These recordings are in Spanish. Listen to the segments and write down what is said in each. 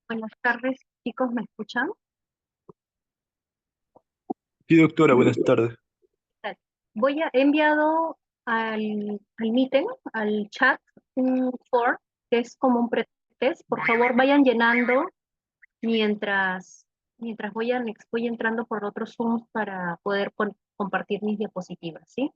Buenas tardes, chicos, ¿me escuchan? Sí, doctora, buenas tardes. Tal. He enviado al meeting, al chat, un form que es como un pretest. Por favor, vayan llenando mientras voy entrando por otros Zooms para poder compartir mis diapositivas, ¿sí?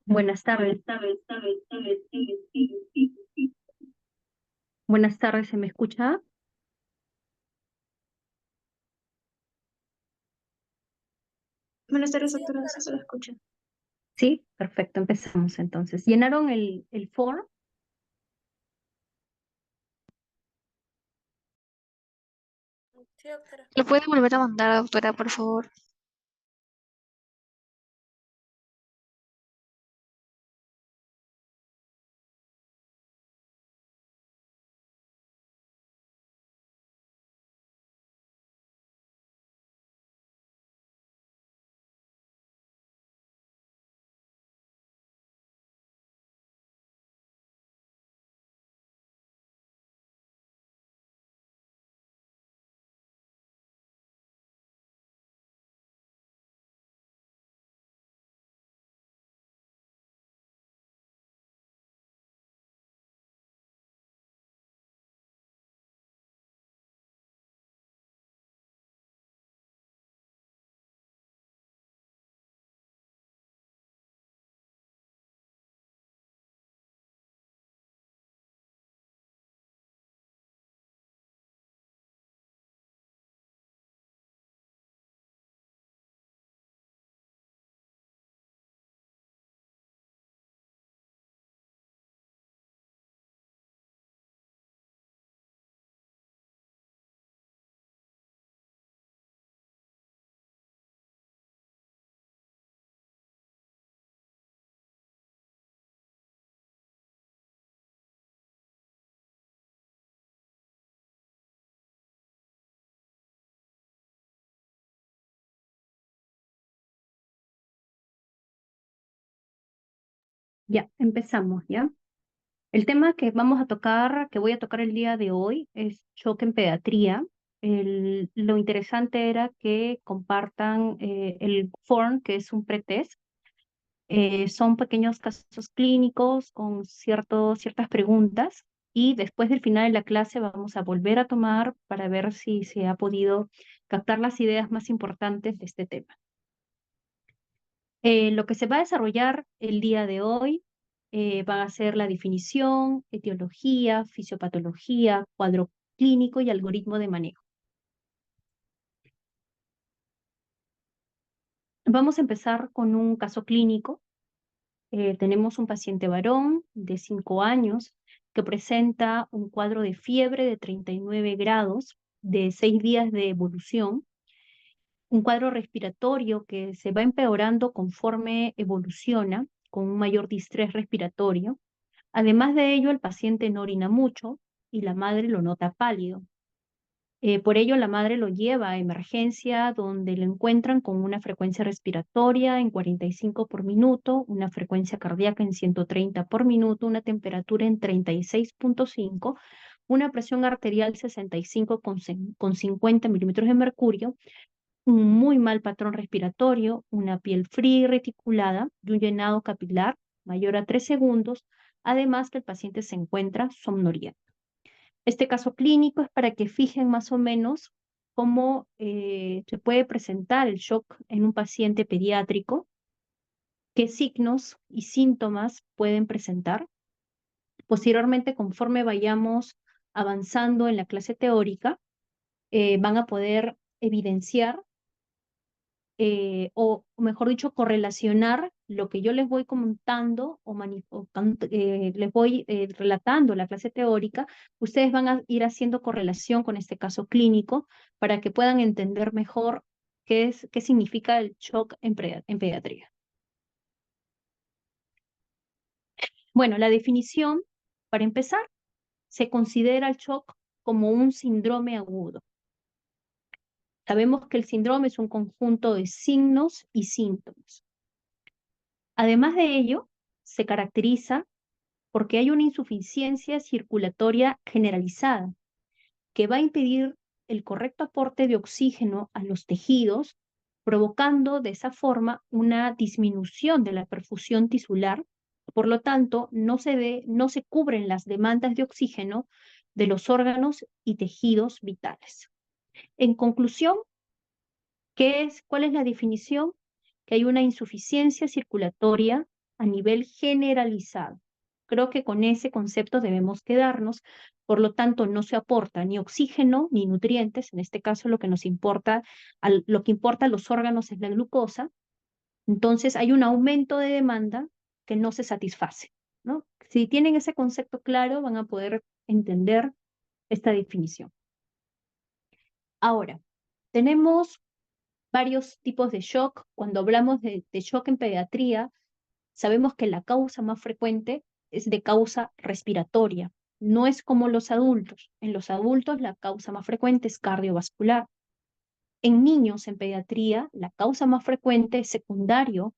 Buenas tardes. Buenas tardes, ¿se me escucha? Buenas tardes, doctora. Sí se la escucha. Sí, perfecto, empezamos entonces. ¿Llenaron el form? Sí, doctora. ¿Lo puede volver a mandar, doctora, por favor? Ya, empezamos, ¿ya? El tema que vamos a tocar, que voy a tocar el día de hoy, es shock en pediatría. Lo interesante era que compartan el form, que es un pretest. Son pequeños casos clínicos con ciertas preguntas y después del final de la clase vamos a volver a tomar para ver si se ha podido captar las ideas más importantes de este tema. Lo que se va a desarrollar el día de hoy va a ser la definición, etiología, fisiopatología, cuadro clínico y algoritmo de manejo. Vamos a empezar con un caso clínico. Tenemos un paciente varón de 5 años que presenta un cuadro de fiebre de 39 grados, de 6 días de evolución, un cuadro respiratorio que se va empeorando conforme evoluciona, con un mayor distrés respiratorio. Además de ello, el paciente no orina mucho y la madre lo nota pálido. Por ello, la madre lo lleva a emergencia, donde lo encuentran con una frecuencia respiratoria en 45 por minuto, una frecuencia cardíaca en 130 por minuto, una temperatura en 36,5, una presión arterial 65 con 50 milímetros de mercurio, un muy mal patrón respiratorio, una piel fría y reticulada y un llenado capilar mayor a 3 segundos, además que el paciente se encuentra somnoliento. Este caso clínico es para que fijen más o menos cómo se puede presentar el shock en un paciente pediátrico, qué signos y síntomas pueden presentar. Posteriormente, conforme vayamos avanzando en la clase teórica, van a poder evidenciar o mejor dicho, correlacionar lo que yo les voy comentando les voy relatando en la clase teórica. Ustedes van a ir haciendo correlación con este caso clínico para que puedan entender mejor qué significa el shock en pediatría. Bueno, la definición, para empezar, se considera el shock como un síndrome agudo. Sabemos que el síndrome es un conjunto de signos y síntomas. Además de ello, se caracteriza porque hay una insuficiencia circulatoria generalizada que va a impedir el correcto aporte de oxígeno a los tejidos, provocando de esa forma una disminución de la perfusión tisular. Por lo tanto, no se cubren las demandas de oxígeno de los órganos y tejidos vitales. En conclusión, ¿cuál es la definición? Que hay una insuficiencia circulatoria a nivel generalizado. Creo que con ese concepto debemos quedarnos. Por lo tanto, no se aporta ni oxígeno ni nutrientes. En este caso, lo que importa a los órganos es la glucosa. Entonces, hay un aumento de demanda que no se satisface, ¿no? Si tienen ese concepto claro, van a poder entender esta definición. Ahora, tenemos varios tipos de shock. Cuando hablamos de shock en pediatría, sabemos que la causa más frecuente es de causa respiratoria. No es como los adultos. En los adultos la causa más frecuente es cardiovascular. En niños en pediatría, la causa más frecuente es secundario,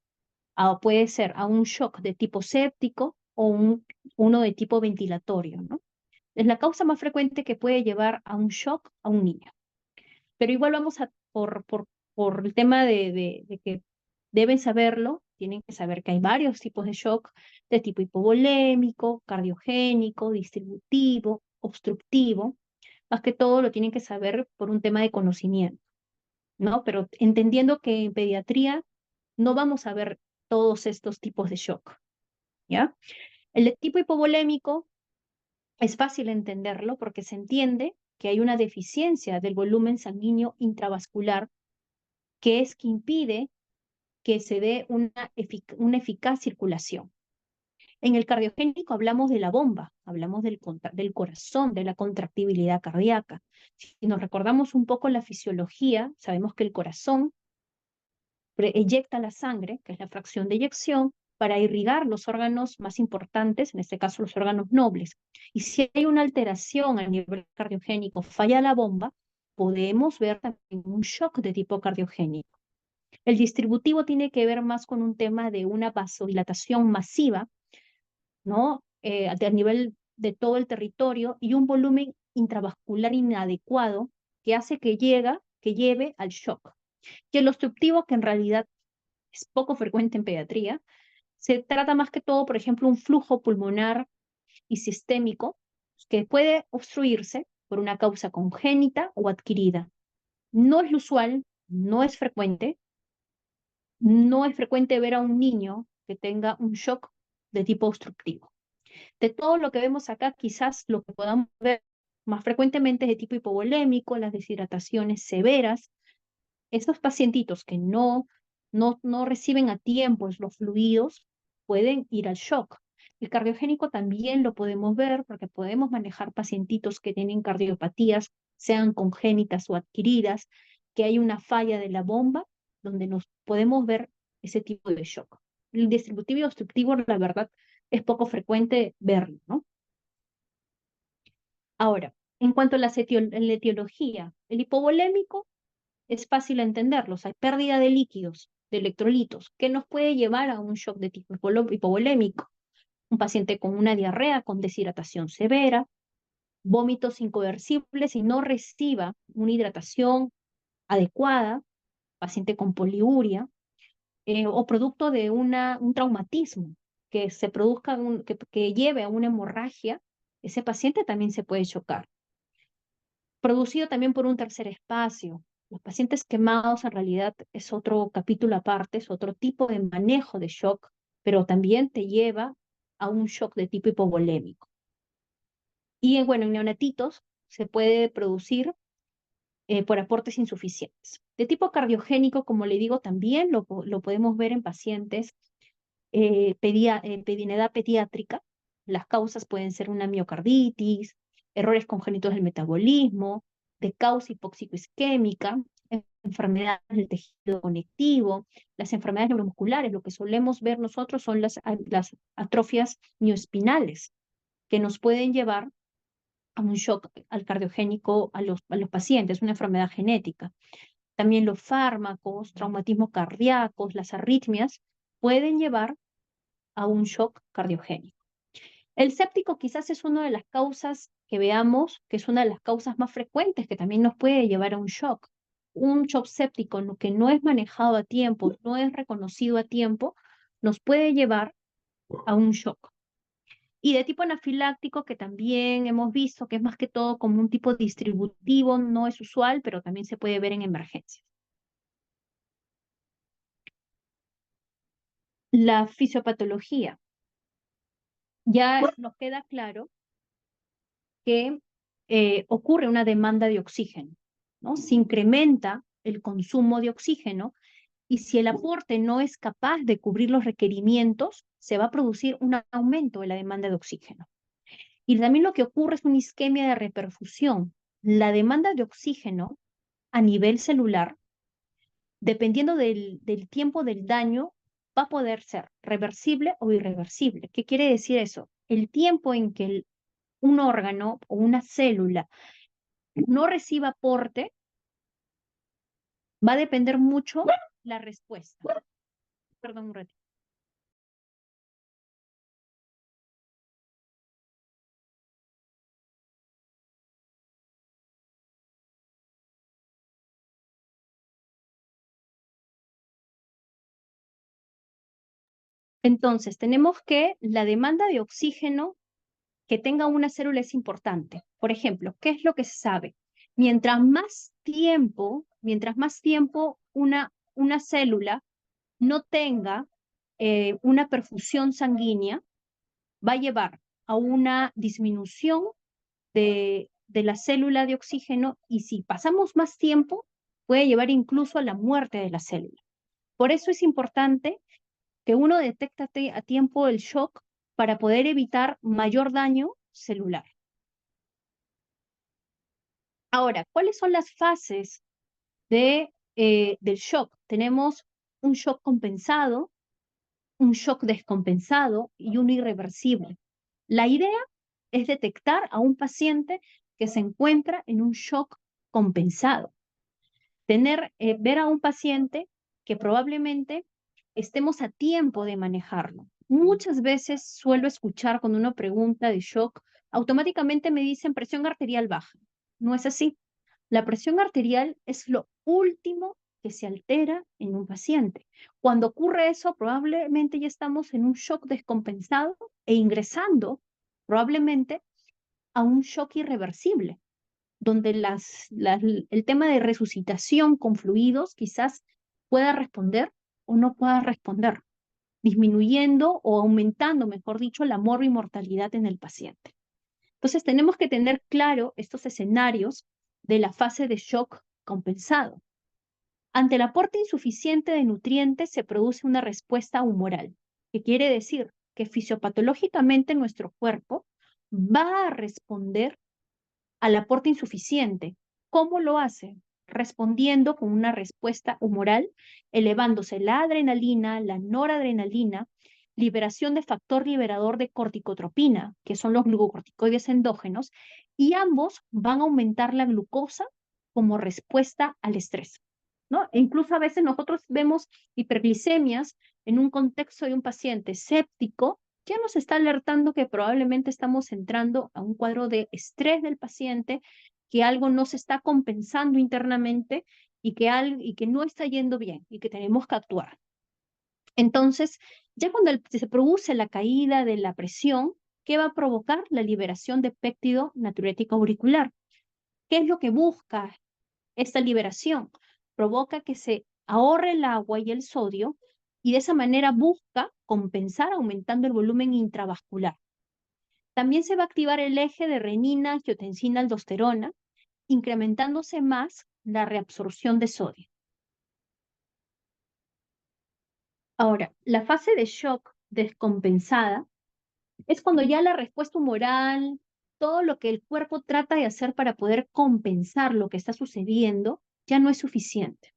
puede ser a un shock de tipo séptico o uno de tipo ventilatorio, ¿no? Es la causa más frecuente que puede llevar a un shock a un niño. Pero igual vamos por el tema de que deben saberlo, tienen que saber que hay varios tipos de shock, de tipo hipovolémico, cardiogénico, distributivo, obstructivo. Más que todo lo tienen que saber por un tema de conocimiento, ¿no? Pero entendiendo que en pediatría no vamos a ver todos estos tipos de shock, ¿ya? El de tipo hipovolémico es fácil entenderlo porque se entiende que hay una deficiencia del volumen sanguíneo intravascular que impide que se dé una eficaz circulación. En el cardiogénico hablamos de la bomba, hablamos del corazón, de la contractibilidad cardíaca. Si nos recordamos un poco la fisiología, sabemos que el corazón eyecta la sangre, que es la fracción de eyección, para irrigar los órganos más importantes, en este caso los órganos nobles. Y si hay una alteración a nivel cardiogénico, falla la bomba, podemos ver también un shock de tipo cardiogénico. El distributivo tiene que ver más con un tema de una vasodilatación masiva, ¿no? A nivel de todo el territorio y un volumen intravascular inadecuado que hace que lleve al shock. Y el obstructivo, que en realidad es poco frecuente en pediatría, se trata más que todo, por ejemplo, un flujo pulmonar y sistémico que puede obstruirse por una causa congénita o adquirida. No es lo usual, no es frecuente ver a un niño que tenga un shock de tipo obstructivo. De todo lo que vemos acá, quizás lo que podamos ver más frecuentemente es de tipo hipovolémico, las deshidrataciones severas. Esos pacientitos que no reciben a tiempo los fluidos pueden ir al shock. El cardiogénico también lo podemos ver porque podemos manejar pacientitos que tienen cardiopatías, sean congénitas o adquiridas, que hay una falla de la bomba donde nos podemos ver ese tipo de shock. El distributivo y obstructivo, la verdad, es poco frecuente verlo, ¿no? Ahora, en cuanto a la etiología, el hipovolémico es fácil entenderlo, o sea, hay pérdida de líquidos, de electrolitos, que nos puede llevar a un shock de tipo hipovolémico. Un paciente con una diarrea, con deshidratación severa, vómitos inconversibles y no reciba una hidratación adecuada, paciente con poliuria, o producto de un traumatismo, que se produzca, que lleve a una hemorragia, ese paciente también se puede chocar. Producido también por un tercer espacio. Los pacientes quemados en realidad es otro capítulo aparte, es otro tipo de manejo de shock, pero también te lleva a un shock de tipo hipovolémico. Y bueno, en neonatitos se puede producir por aportes insuficientes. De tipo cardiogénico, como le digo, también lo podemos ver en pacientes en edad pediátrica. Las causas pueden ser una miocarditis, errores congénitos del metabolismo, de causa hipóxico-isquémica, enfermedades del tejido conectivo, las enfermedades neuromusculares. Lo que solemos ver nosotros son las atrofias mioespinales, que nos pueden llevar a un shock al cardiogénico a los pacientes, una enfermedad genética. También los fármacos, traumatismos cardíacos, las arritmias, pueden llevar a un shock cardiogénico. El séptico quizás es una de las causas que veamos, que es una de las causas más frecuentes que también nos puede llevar a un shock. Un shock séptico que no es manejado a tiempo, no es reconocido a tiempo, nos puede llevar a un shock. Y de tipo anafiláctico, que también hemos visto que es más que todo como un tipo distributivo, no es usual, pero también se puede ver en emergencias. La fisiopatología. Ya nos queda claro que ocurre una demanda de oxígeno, ¿no? Se incrementa el consumo de oxígeno y si el aporte no es capaz de cubrir los requerimientos, se va a producir un aumento de la demanda de oxígeno. Y también lo que ocurre es una isquemia de reperfusión. La demanda de oxígeno a nivel celular, dependiendo del tiempo del daño, va a poder ser reversible o irreversible. ¿Qué quiere decir eso? El tiempo en que un órgano o una célula no reciba aporte, va a depender mucho la respuesta. Perdón un ratito. Entonces, tenemos que la demanda de oxígeno que tenga una célula es importante. Por ejemplo, ¿qué es lo que se sabe? Mientras más tiempo una célula no tenga una perfusión sanguínea, va a llevar a una disminución de la célula de oxígeno y si pasamos más tiempo, puede llevar incluso a la muerte de la célula. Por eso es importante que uno detecte a tiempo el shock para poder evitar mayor daño celular. Ahora, ¿cuáles son las fases del shock? Tenemos un shock compensado, un shock descompensado y uno irreversible. La idea es detectar a un paciente que se encuentra en un shock compensado. Ver a un paciente que probablemente estemos a tiempo de manejarlo. Muchas veces suelo escuchar cuando uno pregunta de shock, automáticamente me dicen presión arterial baja. No es así. La presión arterial es lo último que se altera en un paciente. Cuando ocurre eso, probablemente ya estamos en un shock descompensado e ingresando probablemente a un shock irreversible, donde el tema de resucitación con fluidos quizás pueda responder o no pueda responder, disminuyendo o aumentando, mejor dicho, la mortalidad en el paciente. Entonces tenemos que tener claro estos escenarios de la fase de shock compensado. Ante el aporte insuficiente de nutrientes se produce una respuesta humoral, que quiere decir que fisiopatológicamente nuestro cuerpo va a responder al aporte insuficiente. ¿Cómo lo hace? Respondiendo con una respuesta humoral, elevándose la adrenalina, la noradrenalina, liberación de factor liberador de corticotropina, que son los glucocorticoides endógenos, y ambos van a aumentar la glucosa como respuesta al estrés, ¿no? E incluso a veces nosotros vemos hiperglicemias en un contexto de un paciente séptico, ya nos está alertando que probablemente estamos entrando a un cuadro de estrés del paciente, que algo no se está compensando internamente y que no está yendo bien y que tenemos que actuar. Entonces, ya cuando se produce la caída de la presión, ¿qué va a provocar? La liberación de péptido natriurético auricular. ¿Qué es lo que busca esta liberación? Provoca que se ahorre el agua y el sodio y de esa manera busca compensar aumentando el volumen intravascular. También se va a activar el eje de renina, angiotensina, aldosterona, incrementándose más la reabsorción de sodio. Ahora, la fase de shock descompensada es cuando ya la respuesta humoral, todo lo que el cuerpo trata de hacer para poder compensar lo que está sucediendo, ya no es suficiente.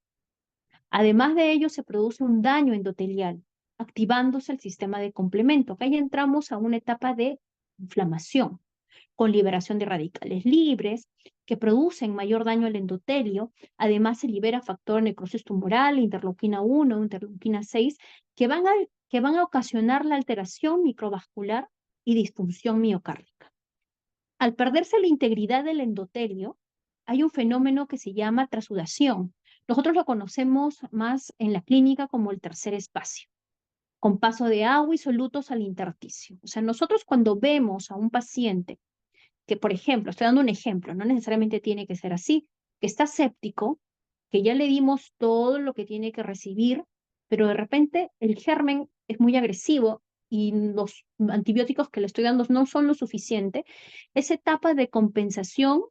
Además de ello, se produce un daño endotelial, activándose el sistema de complemento. Acá ya entramos a una etapa de inflamación, con liberación de radicales libres, que producen mayor daño al endotelio. Además, se libera factor de necrosis tumoral, interleuquina 1, interleuquina 6, que van a ocasionar la alteración microvascular y disfunción miocárdica. Al perderse la integridad del endotelio, hay un fenómeno que se llama trasudación. Nosotros lo conocemos más en la clínica como el tercer espacio, con paso de agua y solutos al intersticio. O sea, nosotros cuando vemos a un paciente que, por ejemplo, estoy dando un ejemplo, no necesariamente tiene que ser así, que está séptico, que ya le dimos todo lo que tiene que recibir, pero de repente el germen es muy agresivo y los antibióticos que le estoy dando no son lo suficiente, esa etapa de compensación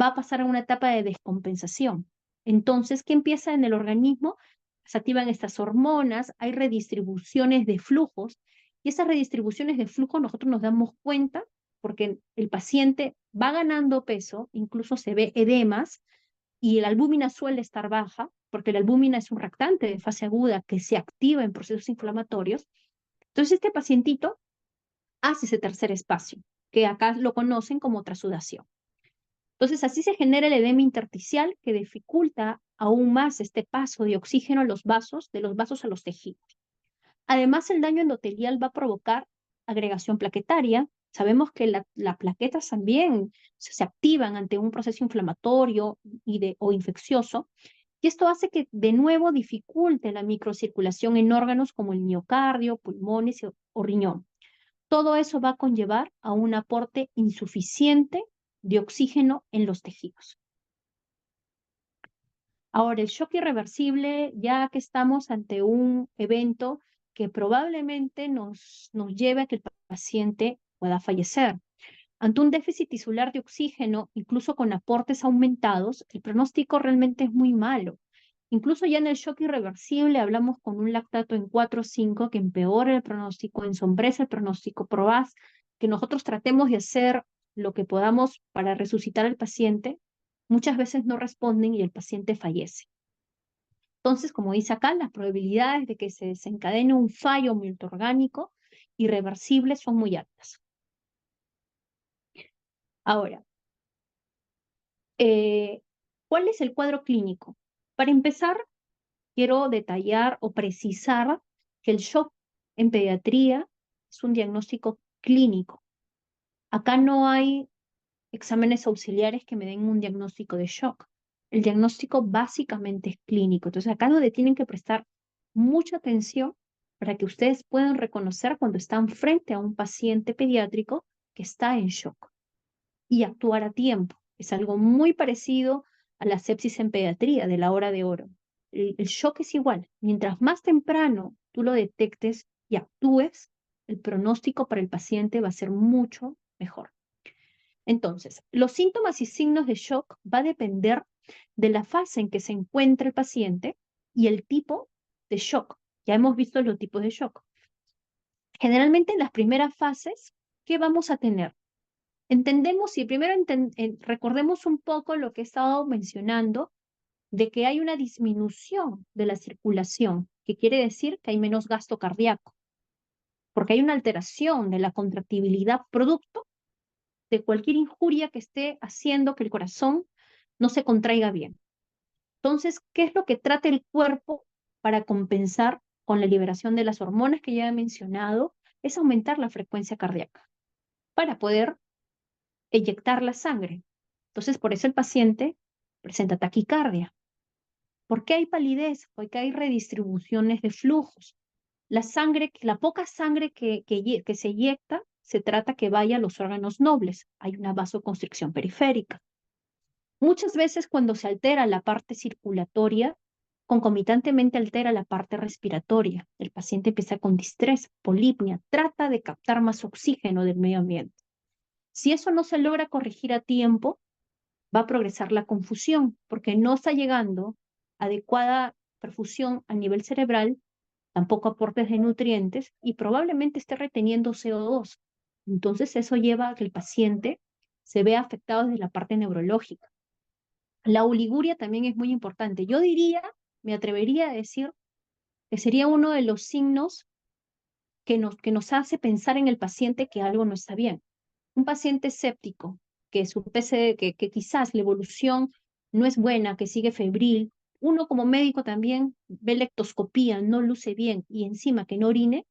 va a pasar a una etapa de descompensación. Entonces, ¿qué empieza en el organismo? Se activan estas hormonas, hay redistribuciones de flujos, y esas redistribuciones de flujo nosotros nos damos cuenta porque el paciente va ganando peso, incluso se ve edemas, y la albúmina suele estar baja, porque la albúmina es un reactante de fase aguda que se activa en procesos inflamatorios. Entonces, este pacientito hace ese tercer espacio, que acá lo conocen como trasudación. Entonces, así se genera el edema intersticial que dificulta aún más este paso de oxígeno a los vasos, de los vasos a los tejidos. Además, el daño endotelial va a provocar agregación plaquetaria. Sabemos que las plaquetas también se activan ante un proceso inflamatorio o infeccioso, y esto hace que de nuevo dificulte la microcirculación en órganos como el miocardio, pulmones o riñón. Todo eso va a conllevar a un aporte insuficiente de oxígeno en los tejidos. Ahora, el shock irreversible, ya que estamos ante un evento que probablemente nos lleve a que el paciente pueda fallecer. Ante un déficit tisular de oxígeno, incluso con aportes aumentados, el pronóstico realmente es muy malo. Incluso ya en el shock irreversible hablamos con un lactato en 4 o 5 que empeora el pronóstico, ensombrece el pronóstico, probás que nosotros tratemos de hacer lo que podamos para resucitar al paciente, muchas veces no responden y el paciente fallece. Entonces, como dice acá, las probabilidades de que se desencadene un fallo multiorgánico irreversible son muy altas. Ahora, ¿cuál es el cuadro clínico? Para empezar, quiero detallar o precisar que el shock en pediatría es un diagnóstico clínico. Acá no hay exámenes auxiliares que me den un diagnóstico de shock. El diagnóstico básicamente es clínico. Entonces, acá es donde tienen que prestar mucha atención para que ustedes puedan reconocer cuando están frente a un paciente pediátrico que está en shock y actuar a tiempo. Es algo muy parecido a la sepsis en pediatría de la hora de oro. El shock es igual. Mientras más temprano tú lo detectes y actúes, el pronóstico para el paciente va a ser mucho mejor. Entonces, los síntomas y signos de shock va a depender de la fase en que se encuentra el paciente y el tipo de shock. Ya hemos visto los tipos de shock. Generalmente en las primeras fases, ¿qué vamos a tener? Entendemos y primero recordemos un poco lo que he estado mencionando de que hay una disminución de la circulación, que quiere decir que hay menos gasto cardíaco, porque hay una alteración de la contractibilidad producto de cualquier injuria que esté haciendo que el corazón no se contraiga bien. Entonces, ¿qué es lo que trata el cuerpo para compensar con la liberación de las hormonas que ya he mencionado? Es aumentar la frecuencia cardíaca para poder eyectar la sangre. Entonces, por eso el paciente presenta taquicardia. ¿Por qué hay palidez? Porque hay redistribuciones de flujos. La poca sangre que se eyecta, se trata que vaya a los órganos nobles. Hay una vasoconstricción periférica. Muchas veces cuando se altera la parte circulatoria, concomitantemente altera la parte respiratoria. El paciente empieza con distrés, polipnia, trata de captar más oxígeno del medio ambiente. Si eso no se logra corregir a tiempo, va a progresar la confusión, porque no está llegando adecuada perfusión a nivel cerebral, tampoco aportes de nutrientes y probablemente esté reteniendo CO2. Entonces eso lleva a que el paciente se vea afectado desde la parte neurológica. La oliguria también es muy importante. Yo diría, me atrevería a decir que sería uno de los signos que nos hace pensar en el paciente que algo no está bien. Un paciente escéptico, que su PC, que quizás la evolución no es buena, que sigue febril, uno como médico también ve lectoscopía, no luce bien y encima que no orine,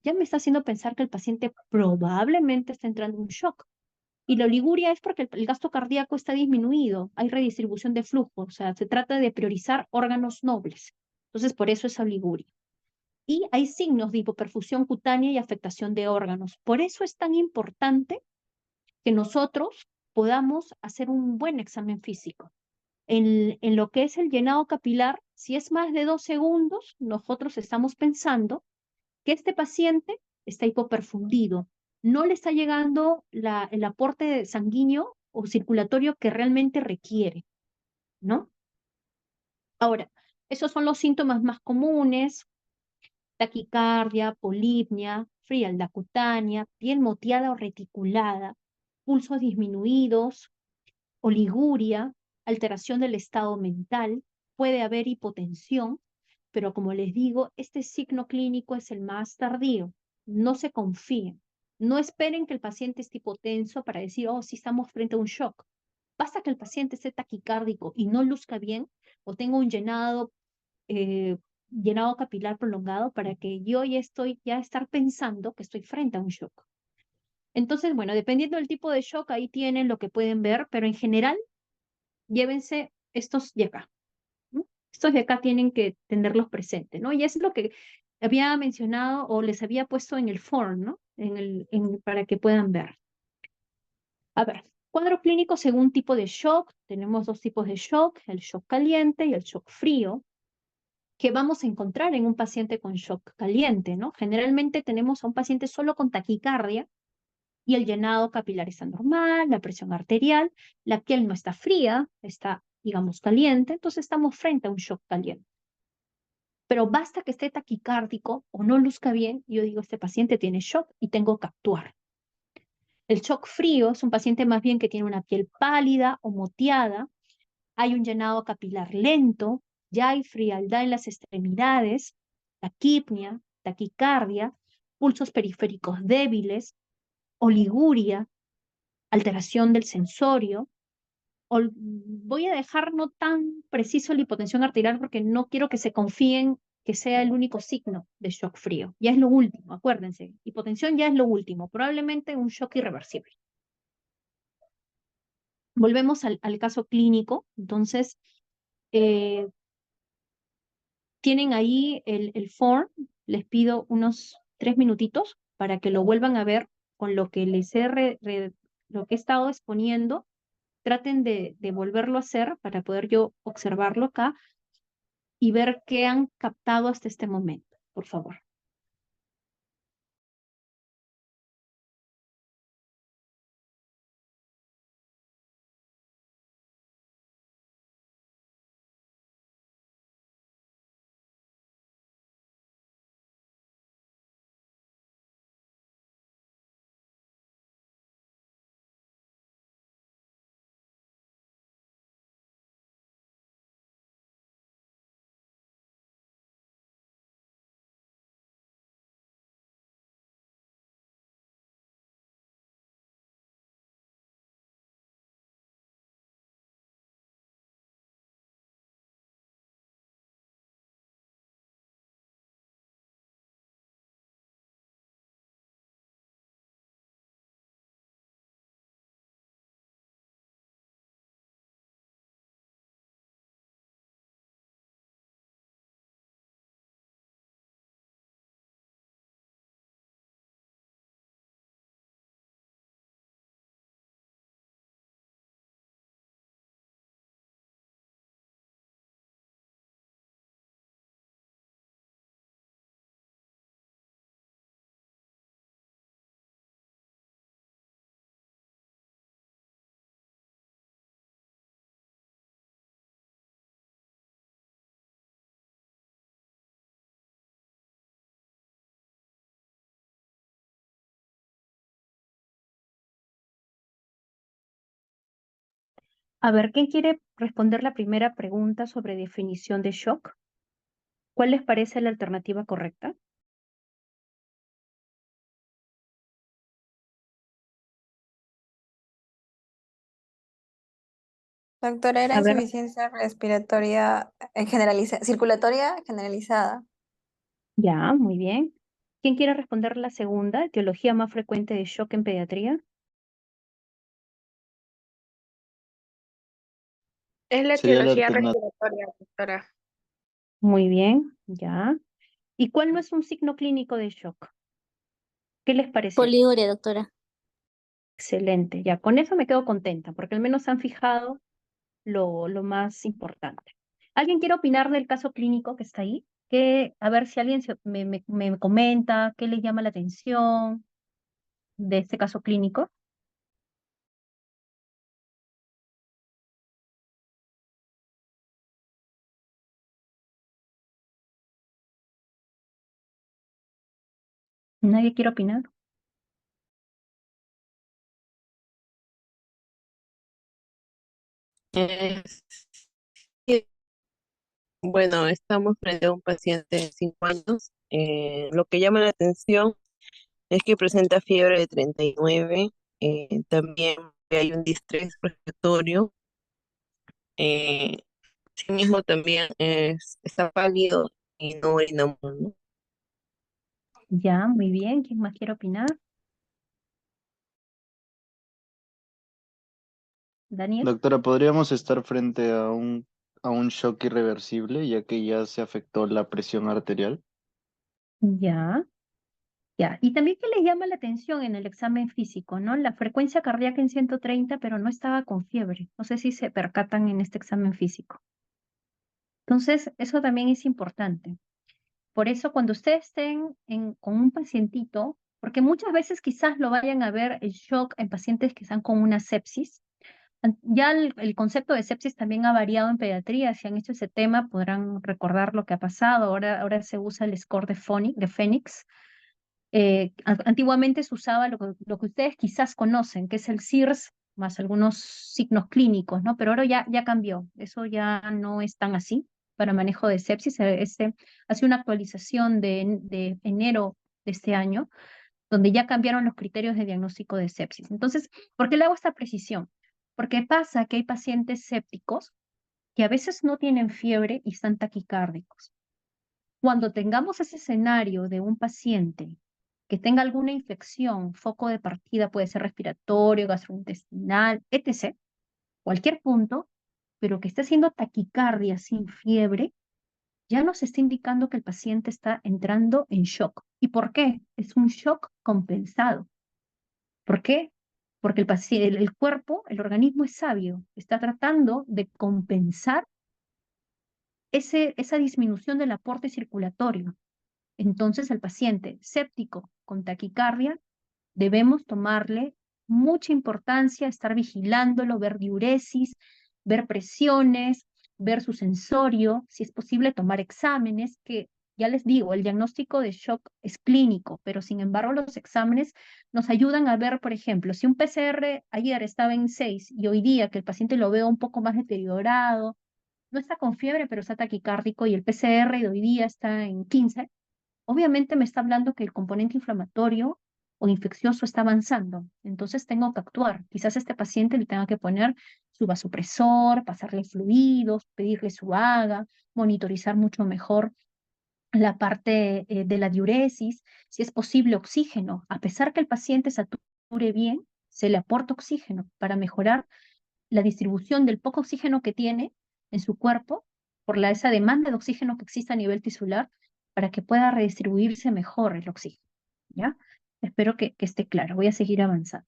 ya me está haciendo pensar que el paciente probablemente está entrando en un shock. Y la oliguria es porque el gasto cardíaco está disminuido, hay redistribución de flujo, o sea, se trata de priorizar órganos nobles. Entonces, por eso es oliguria. Y hay signos de hipoperfusión cutánea y afectación de órganos. Por eso es tan importante que nosotros podamos hacer un buen examen físico. En lo que es el llenado capilar, si es más de 2 segundos, nosotros estamos pensando que este paciente está hipoperfundido, no le está llegando el aporte sanguíneo o circulatorio que realmente requiere, ¿no? Ahora, esos son los síntomas más comunes: taquicardia, polipnia, frialdad cutánea, piel moteada o reticulada, pulsos disminuidos, oliguria, alteración del estado mental, puede haber hipotensión, pero como les digo, este signo clínico es el más tardío. No se confíen. No esperen que el paciente esté hipotenso para decir, oh, sí estamos frente a un shock. Basta que el paciente esté taquicárdico y no luzca bien o tenga un eh, llenado capilar prolongado para que yo ya estar pensando que estoy frente a un shock. Entonces, bueno, dependiendo del tipo de shock, ahí tienen lo que pueden ver, pero en general, llévense estos de acá, ¿no? Estos de acá tienen que tenerlos presentes, ¿no? Y es lo que había mencionado o les había puesto en el form, ¿no? Para que puedan ver. A ver, cuadro clínico según tipo de shock. Tenemos dos tipos de shock, el shock caliente y el shock frío, que vamos a encontrar en un paciente con shock caliente, ¿no? Generalmente tenemos a un paciente solo con taquicardia y el llenado capilar está normal, la presión arterial, la piel no está fría, está, digamos, caliente, entonces estamos frente a un shock caliente. Pero basta que esté taquicárdico o no luzca bien, yo digo, este paciente tiene shock y tengo que actuar. El shock frío es un paciente más bien que tiene una piel pálida o moteada, hay un llenado capilar lento, ya hay frialdad en las extremidades, taquipnia, taquicardia, pulsos periféricos débiles, oliguria, alteración del sensorio. Voy a dejar no tan preciso la hipotensión arterial porque no quiero que se confíen que sea el único signo de shock frío. Ya es lo último, acuérdense. Hipotensión ya es lo último, probablemente un shock irreversible. Volvemos al caso clínico. Entonces, eh, tienen ahí el form. Les pido unos 3 minutitos para que lo vuelvan a ver con lo que les lo que he estado exponiendo. Traten de volverlo a hacer para poder yo observarlo acá y ver qué han captado hasta este momento, por favor. A ver, ¿quién quiere responder la primera pregunta sobre definición de shock? ¿Cuál les parece la alternativa correcta? Doctora, era A ver, insuficiencia respiratoria circulatoria generalizada. ya, muy bien. ¿Quién quiere responder la segunda, etiología más frecuente de shock en pediatría? Es la Sería la etiología alternativa. respiratoria, doctora. Muy bien, ya. ¿Y cuál no es un signo clínico de shock? ¿Qué les parece? Poliuria, doctora. Excelente, ya. Con eso me quedo contenta, porque al menos han fijado lo más importante. ¿Alguien quiere opinar del caso clínico que está ahí? A ver si alguien me comenta qué le llama la atención de este caso clínico. ¿Nadie quiere opinar? Eh, sí, bueno, estamos frente a un paciente de 5 años. Lo que llama la atención es que presenta fiebre de 39. También hay un distrés respiratorio. Eh, Asimismo, también está pálido y no orina mucho, ¿no? Ya, muy bien. ¿Quién más quiere opinar? Daniel. Doctora, ¿podríamos estar frente a un shock irreversible, ya que ya se afectó la presión arterial? Ya, ya. Y también que les llama la atención en el examen físico, ¿no? La frecuencia cardíaca en 130, pero no estaba con fiebre. No sé si se percatan en este examen físico. Entonces, eso también es importante. Por eso, cuando ustedes estén con un pacientito, porque muchas veces quizás lo vayan a ver el shock en pacientes que están con una sepsis. Ya el concepto de sepsis también ha variado en pediatría. Si han hecho ese tema, podrán recordar lo que ha pasado. Ahora se usa el score de Phoenix. Antiguamente se usaba lo que ustedes quizás conocen, que es el SIRS más algunos signos clínicos, ¿no? Pero ahora ya cambió. Eso ya no es tan así para manejo de sepsis. Hace una actualización de enero de este año, donde ya cambiaron los criterios de diagnóstico de sepsis. Entonces, ¿por qué le hago esta precisión? Porque pasa que hay pacientes sépticos que a veces no tienen fiebre y están taquicárdicos. Cuando tengamos ese escenario de un paciente que tenga alguna infección, foco de partida puede ser respiratorio, gastrointestinal, etc., cualquier punto, pero que esté haciendo taquicardia sin fiebre, ya nos está indicando que el paciente está entrando en shock. ¿Y por qué? Es un shock compensado. ¿Por qué? Porque el cuerpo, el organismo es sabio, está tratando de compensar esa disminución del aporte circulatorio. Entonces, el paciente séptico con taquicardia debemos tomarle mucha importancia, estar vigilándolo, ver diuresis, ver presiones, ver su sensorio, si es posible tomar exámenes, que ya les digo, el diagnóstico de shock es clínico, pero sin embargo los exámenes nos ayudan a ver, por ejemplo, si un PCR ayer estaba en 6 y hoy día que el paciente lo veo un poco más deteriorado, no está con fiebre, pero está taquicárdico y el PCR de hoy día está en 15, obviamente me está hablando que el componente inflamatorio o infeccioso está avanzando. Entonces tengo que actuar. Quizás a este paciente le tenga que poner su vasopresor, pasarle fluidos, pedirle su AGA, monitorizar mucho mejor la parte de la diuresis, si es posible oxígeno. A pesar que el paciente sature bien, se le aporta oxígeno para mejorar la distribución del poco oxígeno que tiene en su cuerpo por esa demanda de oxígeno que existe a nivel tisular para que pueda redistribuirse mejor el oxígeno, ¿ya? Espero que esté claro. Voy a seguir avanzando.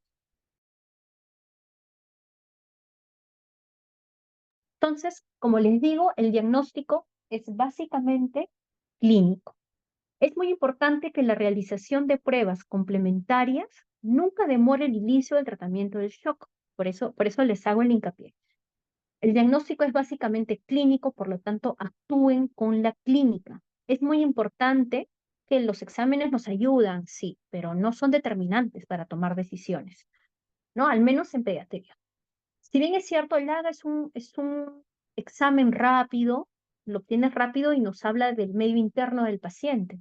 Entonces, como les digo, el diagnóstico es básicamente clínico. Es muy importante que la realización de pruebas complementarias nunca demore el inicio del tratamiento del shock. Por eso les hago el hincapié. El diagnóstico es básicamente clínico, por lo tanto, actúen con la clínica. Es muy importante que los exámenes nos ayudan, sí, pero no son determinantes para tomar decisiones, ¿no? Al menos en pediatría. Si bien es cierto, el AGA es un examen rápido, lo obtienes rápido y nos habla del medio interno del paciente.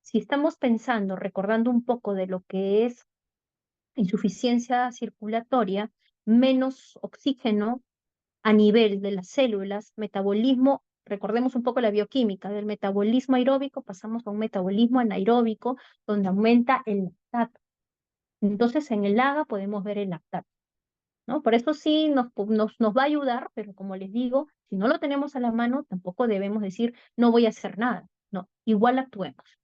Si estamos pensando, recordando un poco de lo que es insuficiencia circulatoria, menos oxígeno a nivel de las células, metabolismo, recordemos un poco la bioquímica, del metabolismo aeróbico pasamos a un metabolismo anaeróbico donde aumenta el lactato. Entonces en el AGA podemos ver el lactato, ¿no? Por eso sí nos va a ayudar, pero como les digo, si no lo tenemos a la mano, tampoco debemos decir no voy a hacer nada, no, igual actuemos.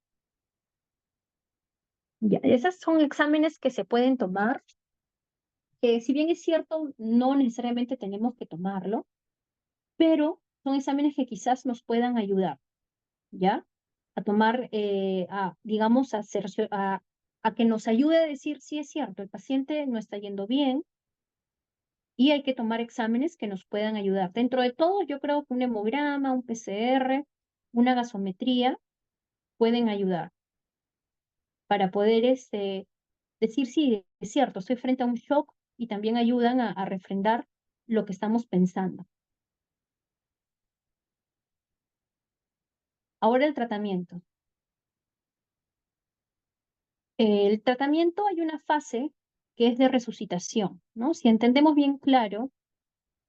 Ya, esos son exámenes que se pueden tomar, que si bien es cierto, no necesariamente tenemos que tomarlo, pero son exámenes que quizás nos puedan ayudar, ¿ya? A tomar, digamos, a que nos ayude a decir, sí es cierto, el paciente no está yendo bien y hay que tomar exámenes que nos puedan ayudar. Dentro de todo, yo creo que un hemograma, un PCR, una gasometría pueden ayudar para poder decir, sí, es cierto, estoy frente a un shock y también ayudan a refrendar lo que estamos pensando. Ahora el tratamiento. El tratamiento hay una fase que es de resucitación, ¿no? Si entendemos bien claro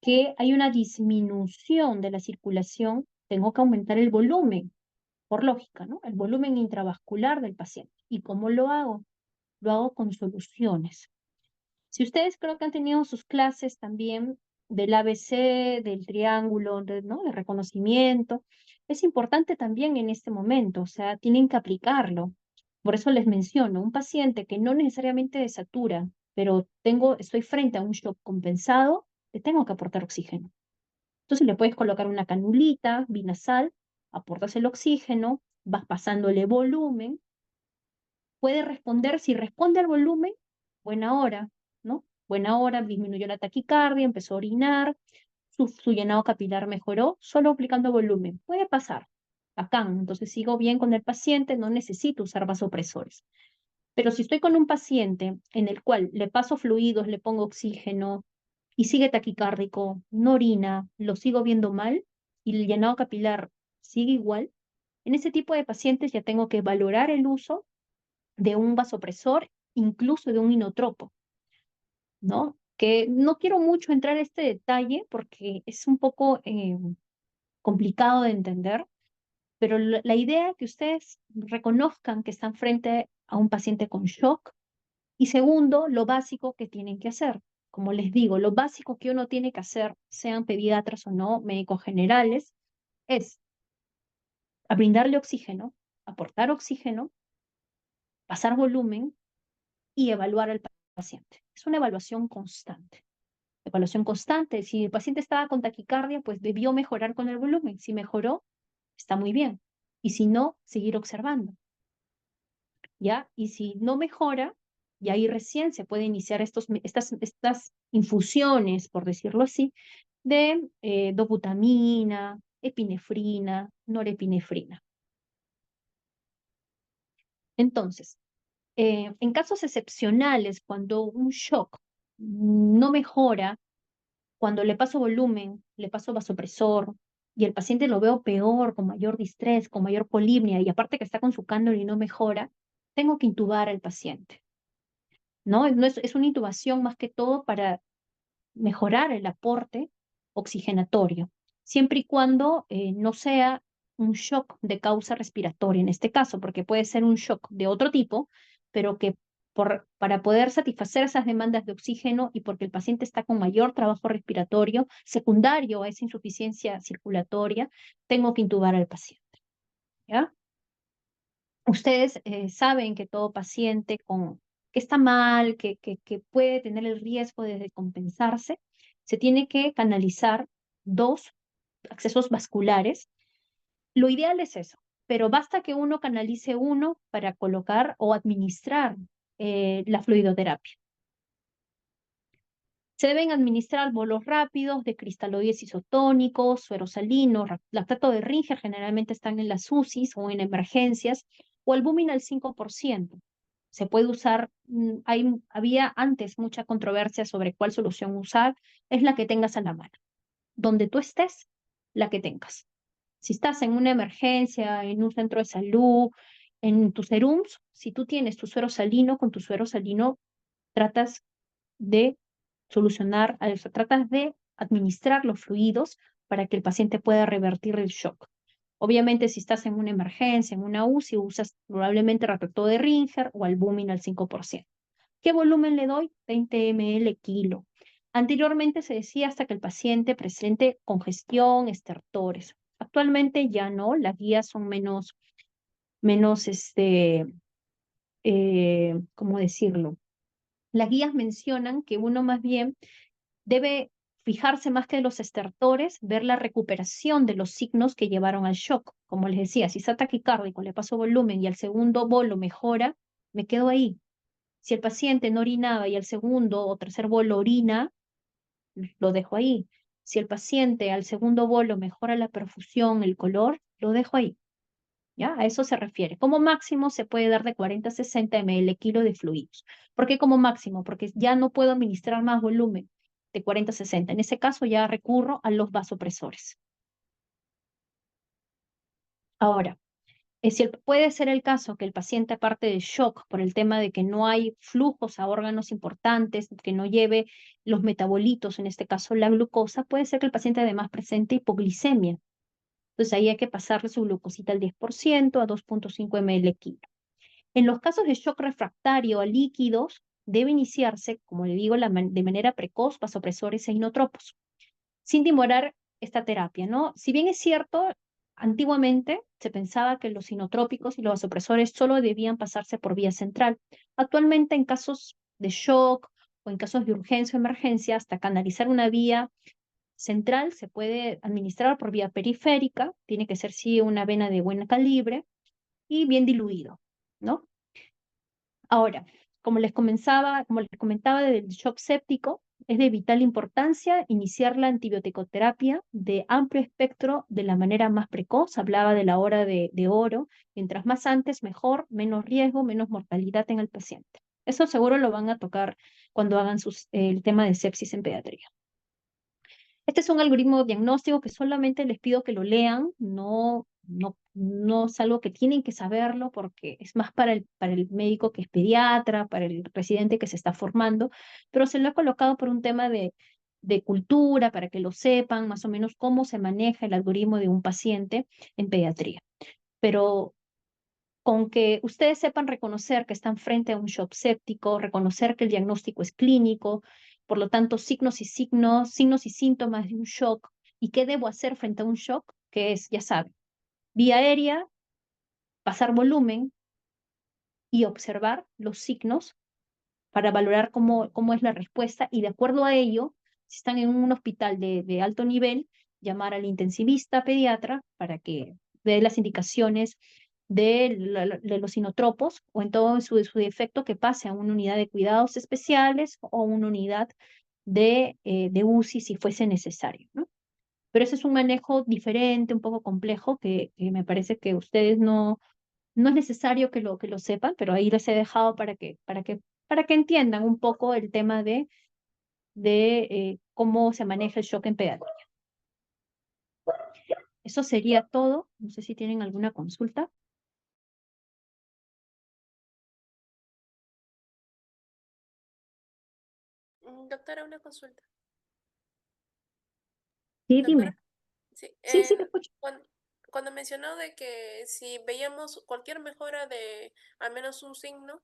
que hay una disminución de la circulación, tengo que aumentar el volumen, por lógica, ¿no? El volumen intravascular del paciente. ¿Y cómo lo hago? Lo hago con soluciones. Si ustedes creo que han tenido sus clases también del ABC, del triángulo, ¿no? De reconocimiento, es importante también en este momento, o sea, tienen que aplicarlo. Por eso les menciono, un paciente que no necesariamente desatura, pero estoy frente a un shock compensado, le tengo que aportar oxígeno. Entonces le puedes colocar una canulita binasal, aportas el oxígeno, vas pasándole volumen, puede responder, si responde al volumen, buena hora, ¿no? Buena hora, disminuyó la taquicardia, empezó a orinar, su llenado capilar mejoró, solo aplicando volumen. Puede pasar, bacán, entonces sigo bien con el paciente, no necesito usar vasopresores. Pero si estoy con un paciente en el cual le paso fluidos, le pongo oxígeno y sigue taquicárdico, no orina, lo sigo viendo mal y el llenado capilar sigue igual, en ese tipo de pacientes ya tengo que valorar el uso de un vasopresor, incluso de un inotropo, ¿no? Que no quiero mucho entrar a este detalle porque es un poco complicado de entender, Pero la idea es que ustedes reconozcan que están frente a un paciente con shock. Y segundo, lo básico que tienen que hacer. Como les digo, lo básico que uno tiene que hacer, sean pediatras o no, médicos generales, es a brindarle oxígeno, aportar oxígeno, pasar volumen y evaluar al paciente. Es una evaluación constante. Evaluación constante. Si el paciente estaba con taquicardia, pues debió mejorar con el volumen. Si mejoró, está muy bien. Y si no, seguir observando. ¿Ya? Y si no mejora, y ahí recién se puede iniciar estas infusiones, por decirlo así, de dobutamina, epinefrina, norepinefrina. Entonces, en casos excepcionales, cuando un shock no mejora, cuando le paso volumen, le paso vasopresor, y el paciente lo veo peor, con mayor distrés, con mayor polimnia, y aparte que está con su cánula y no mejora, tengo que intubar al paciente. ¿No? Es una intubación más que todo para mejorar el aporte oxigenatorio, siempre y cuando no sea un shock de causa respiratoria en este caso, porque puede ser un shock de otro tipo, pero que para poder satisfacer esas demandas de oxígeno y porque el paciente está con mayor trabajo respiratorio secundario a esa insuficiencia circulatoria, tengo que intubar al paciente. ¿Ya? Ustedes saben que todo paciente que está mal, que puede tener el riesgo de descompensarse, se tiene que canalizar 2 accesos vasculares. Lo ideal es eso, pero basta que uno canalice uno para colocar o administrar la fluidoterapia. Se deben administrar bolos rápidos de cristaloides isotónicos, sueros salinos, lactato de Ringer, generalmente están en las UCIs o en emergencias, o albúmina al 5%. Se puede usar, había antes mucha controversia sobre cuál solución usar, es la que tengas a la mano. Donde tú estés, la que tengas. Si estás en una emergencia, en un centro de salud, en tus serums, si tú tienes tu suero salino, con tu suero salino tratas de solucionar, tratas de administrar los fluidos para que el paciente pueda revertir el shock. Obviamente, si estás en una emergencia, en una UCI, usas probablemente lactato de Ringer o albúmina al 5%. ¿Qué volumen le doy? 20 ml kilo. Anteriormente se decía hasta que el paciente presente congestión, estertores. Actualmente ya no, las guías son menos, ¿cómo decirlo? Las guías mencionan que uno más bien debe fijarse más que en los estertores, ver la recuperación de los signos que llevaron al shock. Como les decía, si está taquicárdico, le paso volumen y al segundo bolo mejora, me quedo ahí. Si el paciente no orinaba y al segundo o tercer bolo orina, lo dejo ahí. Si el paciente al segundo bolo mejora la perfusión, el color, lo dejo ahí. ¿Ya? A eso se refiere. Como máximo se puede dar de 40 a 60 ml kilo de fluidos. ¿Por qué como máximo? Porque ya no puedo administrar más volumen de 40 a 60. En ese caso ya recurro a los vasopresores. Ahora, puede ser el caso que el paciente, aparte de shock por el tema de que no hay flujos a órganos importantes, que no lleve los metabolitos, en este caso la glucosa, puede ser que el paciente además presente hipoglicemia. Entonces ahí hay que pasarle su glucosita al 10% a 2.5 ml kilo. En los casos de shock refractario a líquidos, debe iniciarse, como le digo, de manera precoz, vasopresores e inotropos, sin demorar esta terapia, ¿no? Si bien es cierto, antiguamente se pensaba que los inotrópicos y los vasopresores solo debían pasarse por vía central. Actualmente, en casos de shock o en casos de urgencia o emergencia, hasta canalizar una vía central se puede administrar por vía periférica, tiene que ser sí una vena de buen calibre y bien diluido, ¿no? Ahora, como les comentaba del shock séptico, es de vital importancia iniciar la antibioticoterapia de amplio espectro de la manera más precoz. Hablaba de la hora de oro. Mientras más antes, mejor, menos riesgo, menos mortalidad en el paciente. Eso seguro lo van a tocar cuando hagan el tema de sepsis en pediatría. Este es un algoritmo diagnóstico que solamente les pido que lo lean, no es algo que tienen que saberlo porque es más para el médico que es pediatra, para el residente que se está formando, pero se lo he colocado por un tema de de cultura para que lo sepan, más o menos cómo se maneja el algoritmo de un paciente en pediatría. Pero con que ustedes sepan reconocer que están frente a un shock séptico, reconocer que el diagnóstico es clínico, por lo tanto, signos y síntomas de un shock, y qué debo hacer frente a un shock, que es, ya saben, vía aérea, pasar volumen y observar los signos para valorar cómo es la respuesta y de acuerdo a ello, si están en un hospital de alto nivel, llamar al intensivista pediatra para que dé las indicaciones de los inotropos o en todo su defecto que pase a una unidad de cuidados especiales o una unidad de UCI si fuese necesario, ¿no? Pero ese es un manejo diferente, un poco complejo, que me parece que ustedes no es necesario que lo sepan, pero ahí les he dejado para que entiendan un poco el tema de cómo se maneja el shock en pediatría. Eso sería todo. No sé si tienen alguna consulta. Doctora, una consulta. Sí, Doctora, dime. sí, Sí, te escucho. cuando mencionó de que si veíamos cualquier mejora de al menos un signo,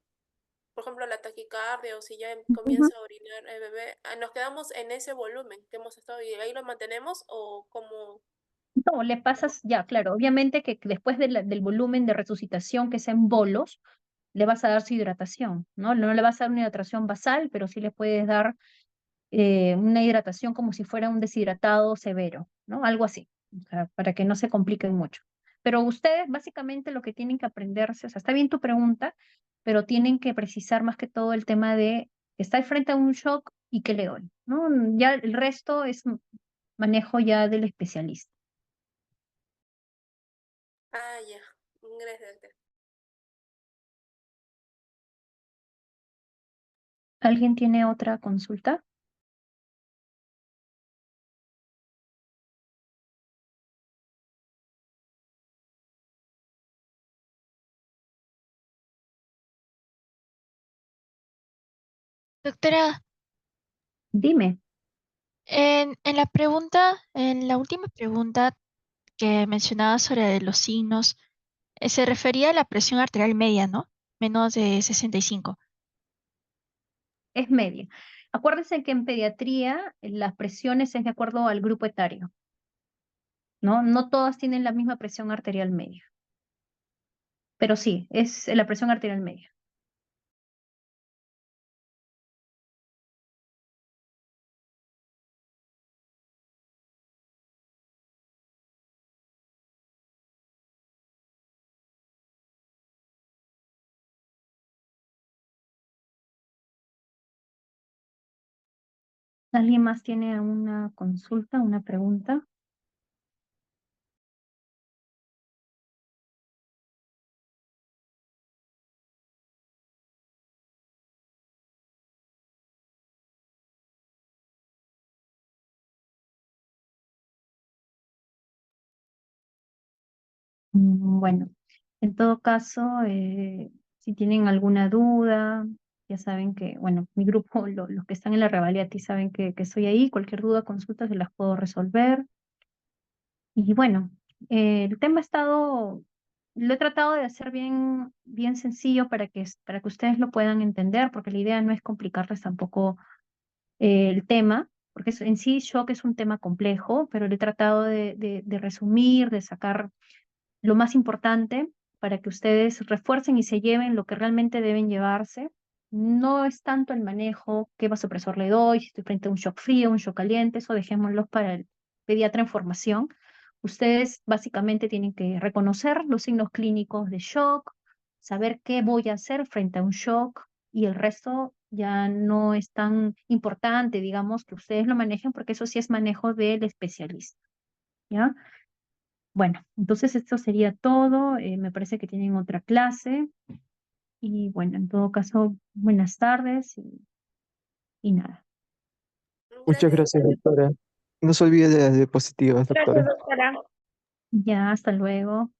por ejemplo la taquicardia o si ya Ujú. comienza a orinar el bebé, ¿nos quedamos en ese volumen que hemos estado y ahí lo mantenemos o cómo? No, le pasas, ya, claro, obviamente que después del volumen de resucitación que sea en bolos, le vas a dar su hidratación, ¿no? No le vas a dar una hidratación basal, pero sí le puedes dar una hidratación como si fuera un deshidratado severo, ¿no? Algo así, o sea, para que no se compliquen mucho. Pero ustedes básicamente lo que tienen que aprenderse, o sea, está bien tu pregunta, pero tienen que precisar más que todo el tema de estar frente a un shock y qué le doy, ¿no? Ya el resto es manejo ya del especialista. Ah, ya. Gracias, doctora. ¿Alguien tiene otra consulta? Doctora, Dime. en la pregunta, en la última pregunta que mencionaba sobre los signos, se refería a la presión arterial media, ¿no? Menos de 65. Es media. Acuérdense que en pediatría las presiones es de acuerdo al grupo etario, ¿no? No todas tienen la misma presión arterial media, pero sí, es la presión arterial media. ¿Alguien más tiene una consulta, una pregunta? Bueno, en todo caso, si tienen alguna duda, ya saben que, bueno, mi grupo, los que están en la Revaliati saben que estoy ahí, cualquier duda, consulta, se las puedo resolver. Y bueno, el tema ha estado, lo he tratado de hacer bien sencillo para que ustedes lo puedan entender, porque la idea no es complicarles tampoco el tema, porque en sí shock es un tema complejo, pero lo he tratado de resumir, de sacar lo más importante para que ustedes refuercen y se lleven lo que realmente deben llevarse. No es tanto el manejo, qué vasopresor le doy, si estoy frente a un shock frío, un shock caliente, eso dejémoslo para el pediatra en formación. Ustedes básicamente tienen que reconocer los signos clínicos de shock, saber qué voy a hacer frente a un shock y el resto ya no es tan importante, digamos, que ustedes lo manejen porque eso sí es manejo del especialista, ¿ya? Bueno, entonces esto sería todo. Me parece que tienen otra clase. Y bueno, en todo caso, buenas tardes y nada. Muchas Gracias. gracias, doctora. No se olvide de las diapositivas, Gracias, doctora. doctora. Ya, hasta luego.